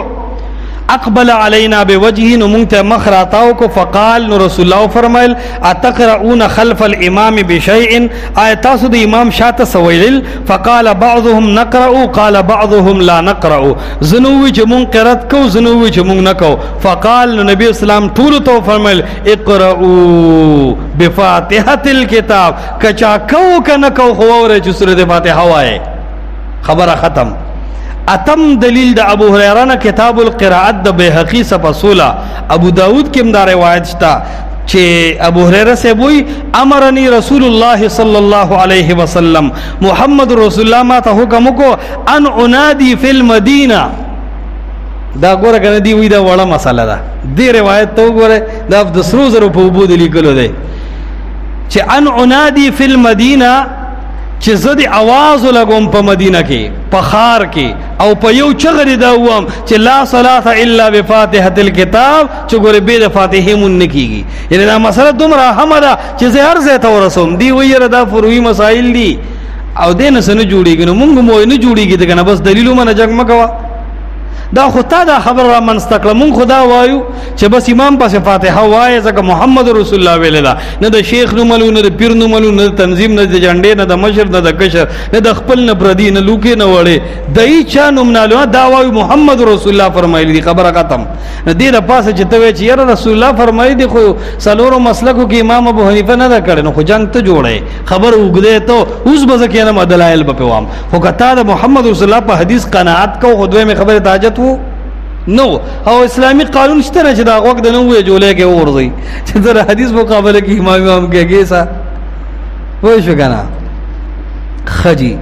اقبل علينا بوجهه نمونت مخراتاو کو فقال نو رسول الله فرمایل اتقرؤون خلف الامام بشيء آیتاسو د امام شاته سویل فقال بعضهم نقرأ قال بعضهم لا نقرأ زنوی چې مون قرات کو زنوی چې مون نکو فقال نبی اسلام ټول تو فرمایل اقرؤوا بفاتحه الكتاب کچا کو کنه کو خو ور چې سورۃ فاتحه وای خبره ختم اتم دلیل د ابو هريره نه کتاب القراءات د بیهقی صفحه 16 ابو داود کې دا روایت شتا چې ابو هريره سے وی امرني رسول الله صلی الله علیه وسلم محمد رسول الله ما ته حکم کو ان انادي فی المدینه دا ګوره کنه دی وی دا وړه مسله ده دی روایت ته ګوره دا د سرو زرو په وبو د لیکلو دی چې ان انادي فی المدینه چې زه د आवाज لګوم په مدینه کې په خار کې او په یو چغری دا وم چې لا صلاه الا بفاتحه الكتاب چې ګوره به د فاتحه مون نکیږي یعنی دا مسله دومره همدا چې زه هر ځای ته ورسوم دی ویره دا فروعي مسائل دي او دین سره جوړیږي نو مونږ مو نه جوړیږي دغه بس دلیلو منه جګ مکوا دا خطا دا خبر را منستقل مون خدا وایو چې بس امام پس فاتحه وایي ځکه محمد رسول الله ویل دا نه د شیخ نو ملو نه د پیر نو ملو نه تنظیم نه د جنډې نه د مشر نه د کشر نه د خپل نه پردي نه لوکي نه وړي دای چا نوم نه دا وایو محمد رسول الله فرمایلی دی خبره ختم نه دی د پاسه چې ته چې یاره رسول الله فرمایي دی خو سلورو مسلکو کې امام ابو حنیفه نه دا کړي نو خو جنگ ته جوړه خبر وګدې ته اوس به ځکه نه دلایل به پیوام خو کته د محمد رسول الله په حدیث قناعت کو خو دوی خبره تاجت وو نو او اسلامی قانون شته چې دا وخت د نوې جوړه کې ورځي چې در حدیث مقابله کې امام کېږي سا وای شو کنه خجی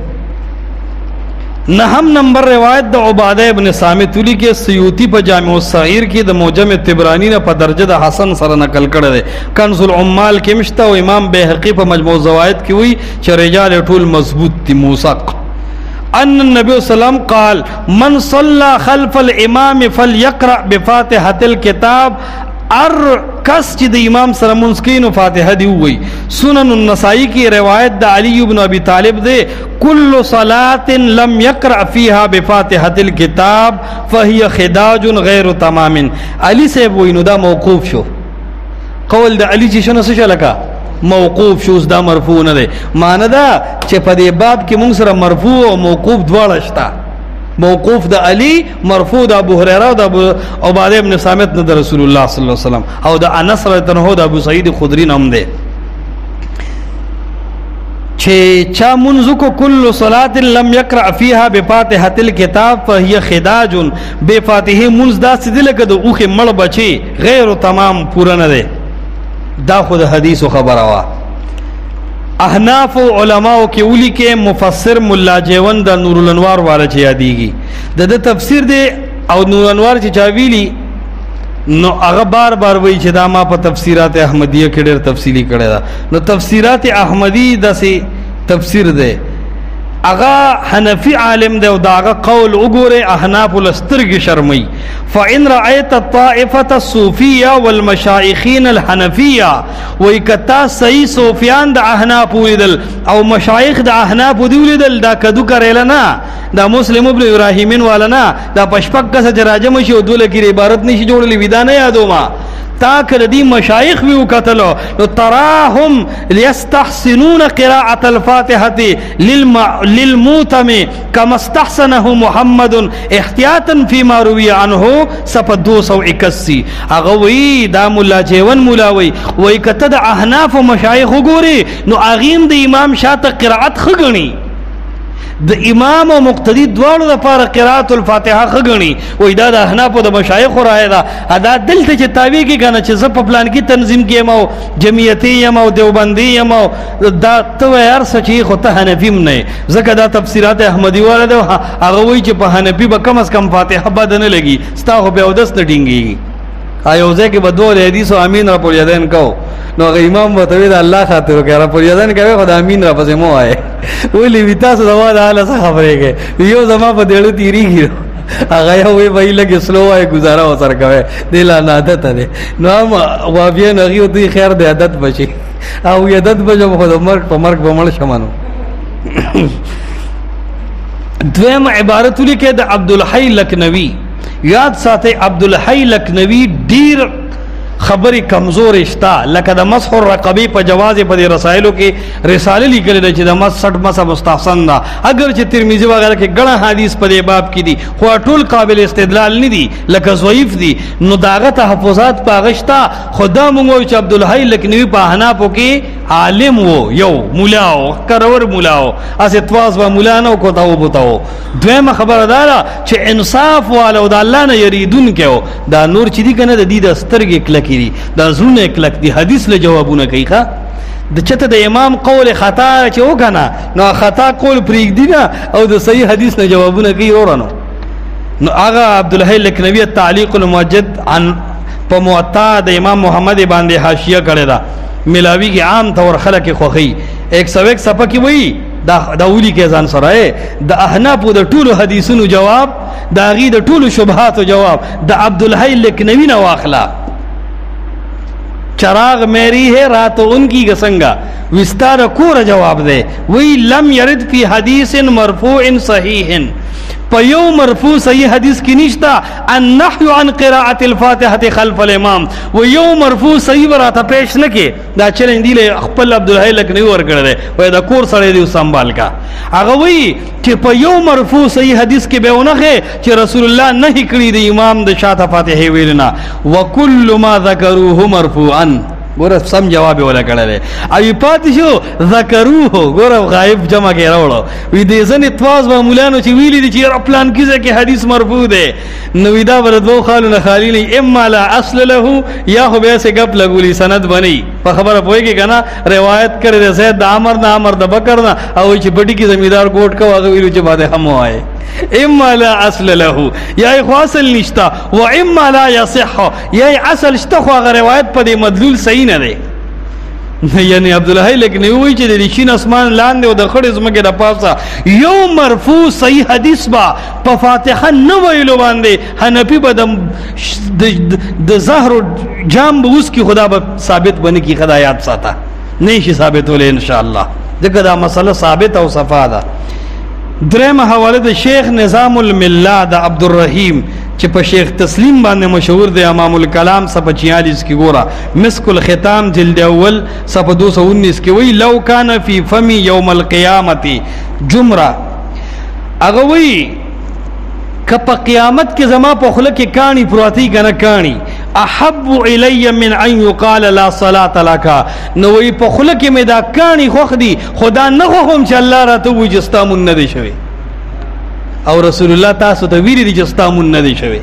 نهم نمبر روایت د عباده ابن صامت ولی کې سیوطی په جامع الصغیر کې د موجم طبرانی نه په درجه د حسن سره نقل کړی دی کنز العمال کې مشته او امام بیهقی په مجموع الزوائد کې وی چې رجال ټول مضبوط دي موثق ان النبي صلی الله علیه وسلم قال من صلى خلف الامام فليقرأ بفاتحه الكتاب کس چې د امام سره منسکین فاتحه دی وی سنن النسائی کی روایت د علی ابن ابی طالب دے کل صلاة لم يقرأ فيها بفاتحه الكتاب فهي خداج غیر تمام علی صاحب وینو دا موقوف شو قول د علی چې شنو څه لکه موقوف شو دا مرفوع نه دی معنی دا چې په دې باب کې موږ سره مرفوع او موقوف دواړه شته موقوف د علی مرفوع د ابو هريره او د عباده ابن صامت نه رسول الله صلی الله علیه وسلم او د انس رضی الله عنه د ابو سعید خدری نوم دی چې چا منځ کو کل صلاه لم يقرأ فيها بفاتحه الكتاب فهي خداج بفاتحه منځ دا سدل کده اوخه مړ بچي غیر تمام پورا نه دی دا خود حدیث و خبر وا احناف علماء کې اولی کې مفسر مولا جیون د نور الانوار والا چې یادېږي د تفسیر دی او نور الانوار چې چاویلی نو هغه بار بار وایي چې دا ما په تفسیرات احمدیه کې ډېر تفصیلی کړی دا نو تفسیرات احمدی داسې تفسیر دی اغا حنفی عالم دے دا اغا قول اگورے احناف السترگ شرمی فإن رأيت الطائفة الصوفية والمشائخين الحنفية ويكتا صحیح صوفیان دا احناف ولیدل او مشایخ دا احناف ولیدل دا کدو کریلنا دا مسلم ابن ابراہیمین والنا دا پشپک کسا چراجم شو دولے کی عبارت نشی جوڑلی ویدانا یادو ما تاکر دی مشایخ بھی وکتلو نو تراهم لیستحسنون قراءة الفاتحة للموتم کما استحسنه محمد احتیاطا فيما روی عنه صفحه 281 اغوی دا مولا جیون مولاوی وی کته د احناف مشایخ وګوري نو اغیم د امام شاته قرائت خغنی د امام او مقتدی دواړو لپاره قرات الفاتحه خغنی وای دا د احناف د مشایخ راي دا ادا دلته چې تاوی کې کنه چې ز په پلان کې تنظیم کې مو جمعیتی یم او دیوبندی یم او دا ته یار سچي خو ته حنفیم نه زکه دا تفسیرات احمدی والا دا هغه وای چې په حنفی به کم از کم فاتحه بد نه لګي ستا خو به ودس نه ټینګي ایوځه کې بدول حدیث او امین را پور یادن کو نو امام وتوی دا الله خاطر کرا پور یادن کوي خدای امین را پسې مو آئے ولی ویتا سو زما د حاله څخه خبرې کې یو زما په دیړو تیریږي هغه یو وی وی لګي سلو وای گزاره وسر کوي دلا عادت ده نو ما وابیا نغي دوی خیر د عادت بشي او عادت بجو خو مرګ په مرګ بمړ شمنو دویم عبارت لیکه د عبدالحی لکنوی یاد ساته عبدالحی لکنوی ډیر خبری کمزور اشتا لکه د مسح الرقبی په جواز په رسائلو کې رساله لیکل دي چې د مسح مسح مستحسن ده اگر چې ترمذی وغیرہ کې غړ حدیث په باب کې دي خو ټول قابل استدلال نه دي لکه ضعیف دي نو داغه تحفظات پاغشتا خدا مونږ چې عبدالحی لکنوی په حنافو کې عالم وو یو مولا او کرور مولا او اس اتواز و مولا نو کو تاو بوتاو دویمه خبردار چې انصاف والو د الله نه یریدون کې دا نور چې دي کنه د دې د سترګې کلکی دا زونه کلک دی حدیث له جوابونه کوي ښا د چته د امام قول خطا چې وکنه نو خطا قول پریګ دی نه او د صحیح حدیث نه جوابونه کوي ورانو نو هغه عبدالحی لکنوی تعلیق الموجد عن په موطا د امام محمد باندې حاشیه کړی دا ملاوی کی عام طور خلق خوخی 101 صفحه کی وی دا اولی کې ځان سره د احناف د ټولو حدیثونو جواب دا غي د ټولو شبهات جواب د عبدالحی لکنوی نه واخلا چراغ میری ہے رات ان کی گسنگا وستار کور جواب دے وی لم یرد فی حدیث مرفوع صحیح په یو مرفوع صحیح حدیث کې نشتا النهي عن قراءة الفاتحه خلف الامام و یو مرفوع صحیح براته پیش نه کې دا چیلنج دی له خپل عبدالحی لکنی ورکړل وای دا کور سره دی سنبال کا هغه وی چې په یو مرفوع صحیح حدیث کې به ونه چې رسول الله نه کړی د امام د شاته فاتحه ویلنا وکل ما ذکروه مرفوعا ګوره سم جواب ولا کړل ای پات شو ذکروه ګوره غایب جمع کې راوړو وی دې ځنه تواز و مولانو چې ویلي دي چې خپلان کیږي کې حدیث مرفوع ده نو دا ورته خالونه خالی نه اما لا اصل له یا خو به سه غپ لګولي سند بني په خبره پويږي کنه روایت کړي ده زید د عمر نه عمر د بکر نه او چې بډی کې زمیدار کوټ کا واغ ویلو چې باندې هم وای اما لا اصل له یا اصل نشتا و اما لا يصح یا اصل شته خو روایت په دې مدلول صحیح نه دی یعنی عبدالحی لیکن وی چې د شین اسمان لاندې او د خړې زمکه د پاسه یو مرفوع صحیح حدیث با په فاتحه نه ویلو باندې حنفی به د زهر جام به اوس کی خدا به ثابت بنی کی خدا یاد ساته نه شي ثابت ولې ان شاء الله دغه دا مسله ثابت او صفا ده دریم حواله د شیخ نظام الملا د عبدالرحیم چې په شیخ تسلیم باندې مشهور دی امام الکلام صفحه 46 کې ګوره مسک الختام جلد اول صفحه 219 کې وی لو کان فی فم یوم القیامت جمره هغه وی کپا قیامت کې زما په خله کې کانی پراتی کنه کانی احب الی من ان یقال لا صلاة لك نو وی په خله کې مې دا کانی خوخ دی خدا نه خوم چې الله راته وجستامون نه دی شوی او رسول الله تاسو ته ویری دي جستامون نه دی شوی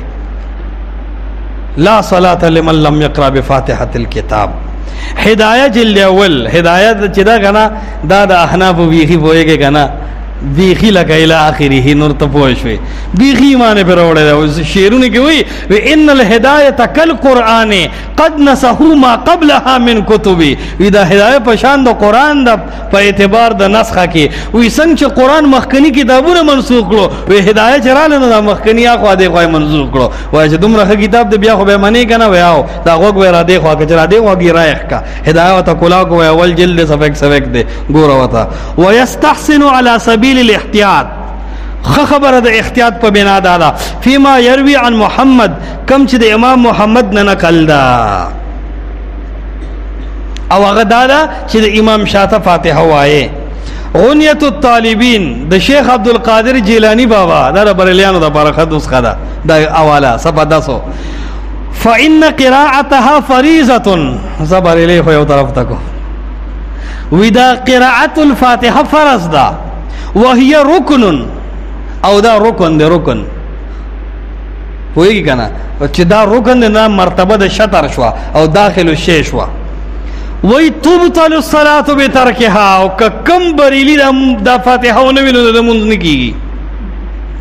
لا صلاة لمن لم يقرأ بفاتحة الكتاب هدايه جلد اول هدايه چې دا کنه دا د احناف ویخي وایږي کنه بیخی لکا الى آخره نور تپوشوی بیخی ایمان پر اوڑے دا شیرونی کی ہوئی ان الہدایت کل قرآن قد نسخو ما قبلها من کتبی وی دا ہدایت پشان دا قرآن دا پا اعتبار دا نسخہ کی وی سنگ چه قرآن مخکنی کتابون منسوخ کرو وی ہدایت چرالن دا مخکنی آخوا دے خواہ منسوخ کرو وی چه دم رخ کتاب دا بیا خو بے منی کنا وی آو دا غوک وی را دے خواہ کچرا دے خواہ گی رائخ کا ہدایت کلاکو وی اول جلد سفیک دے گورا وطا ویستحسن علی سبیل الاحتیاط خبر د احتیاط په بنا دادا فيما يروي عن محمد کم چې د امام محمد نه نقل دا او هغه دادا چې د امام شاته فاتحه وایي غنیت الطالبین د شیخ عبد القادر جیلانی بابا دا بریلیانو د برکت اوس خدا دا اواله سبداسو فان قراءتها فریضه صبر الیه یو طرف تکو ودا قراءت الفاتحه فرض ده وهي ركن او دا رکن دی رکن پوهیږي کنه چې دا رکن دی نه مرتبه د شطر شو او داخل الشی شو وی تبطل الصلاة بترکها او کم بریلی دا فاتحه و نویلو دا منز نکیگی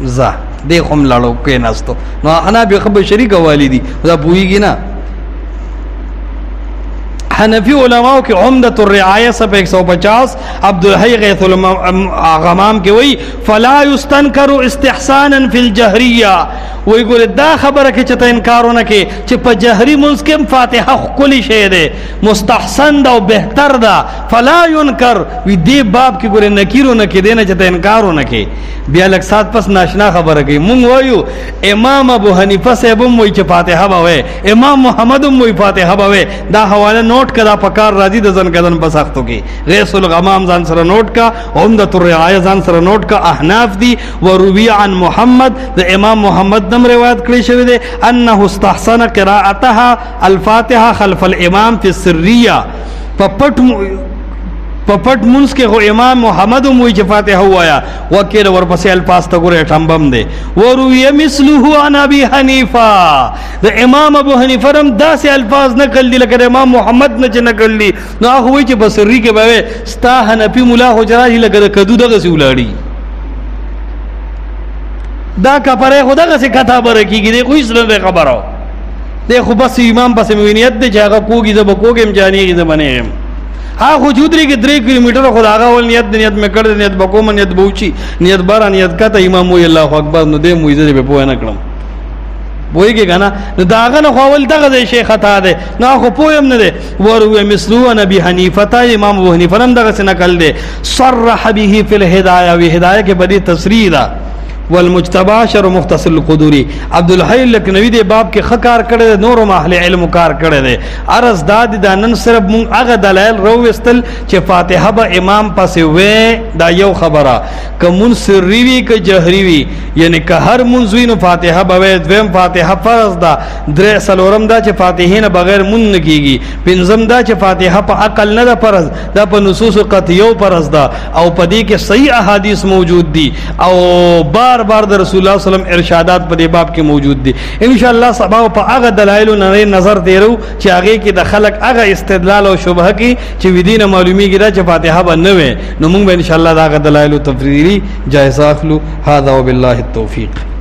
زا دیخم لڑو که نستو نو انا بی خب شریک والی دی دا پوهیږي نه حنفی علماء کی عمدۃ الرعایہ صفحہ 150 عبدالحی غیث الغمام کی وی فلا یستنکر استحسانا فی الجہریہ وی گوله دا خبره کې چې ته انکارونه کې چې په جهري منځ کې فاتحه خولي شی ده مستحسن ده او بهتر ده فلا ينکر وی دې باب کې ګوره نکیرونه کې دینه چې ته انکارونه کې بیا لک سات پس ناشنا خبره کوي مونږ وایو امام ابو حنیفه صاحب هم وی چې فاتحه به امام محمد هم وی فاتحه به دا حواله نوٹ کړه پکار راځي د ځن کدن په سختو کې غیث الغمام ځان سره نوٹ کا عمدۃ الرعایہ ځان سره نوٹ کا احناف دی وروی عن محمد د امام محمد نم روایت کړی شوی دی انه استحسن قراءتها الفاتحه خلف الامام في السريه پپټ منس کې هو امام محمد موي چې فاتحه وایا وکیل ورپسې الفاظ ته ګوره ټمبم دی وروي مثله عن ابي حنيفه د امام ابو حنیفه رم داسې الفاظ نقل دي لکه امام محمد نه نقل دي نو هغه وی چې بصری کې به ستا حنفي مولا حجرات لکه کدو دغه سی ولاړي دا کفاره خدا غسه کتابه کیږي دی خو هیڅ نه خبره دی خو بس امام بس موینیت دی چې هغه کوږي زب کوګم جانیږي زبنه ها خو جودري کې 3 کیلومتر خو هغه ول نیت مې کړ نیت بکوم نیت بوچی نیت بار نیت کته امام وی الله اکبر نو دې مویزه به پوه نه کړم وایي کنه نو داغه نه خو ول دغه شیخ خطا ده نو خو پوهم نه ده ورو مثلو نبی حنیفه تا امام ابو حنیفه هم دغه څه نقل ده صرح به فی الهدایه و هدایه کې بدی تصریح ده والمجتبى شر مختصر القدوری عبدالحی لکنوی دے باب کے خکار کڑے دے نور محل علم کار کڑے دے عرض داد دا نن صرف مون اغا دلائل رو استل چه فاتحہ با امام پاسی وے دا یو خبرہ کہ من سریوی کہ جہریوی یعنی کہ ہر منزوین فاتحہ با وے دویم فاتحہ فرض دا در سلورم دا چه فاتحین بغیر من نکیگی پنزم دا چه فاتحہ پا عقل ندا فرض دا پا نصوص قطعیو فرض دا او پا دی کے صحیح احادیث موجود دی او بار بار در رسول اللہ صلی اللہ علیہ وسلم ارشادات پا دی باب کے موجود دی انشاءاللہ سباو پا اغا دلائلو نرے نظر دیرو چی آگے کی دا خلق اغا استدلال و شبہ کی چی ودین معلومی کی دا چی فاتحہ با نوے نمونگ با انشاءاللہ دا اغا دلائلو تفریری جائزہ اخلو هذا وباللہ التوفیق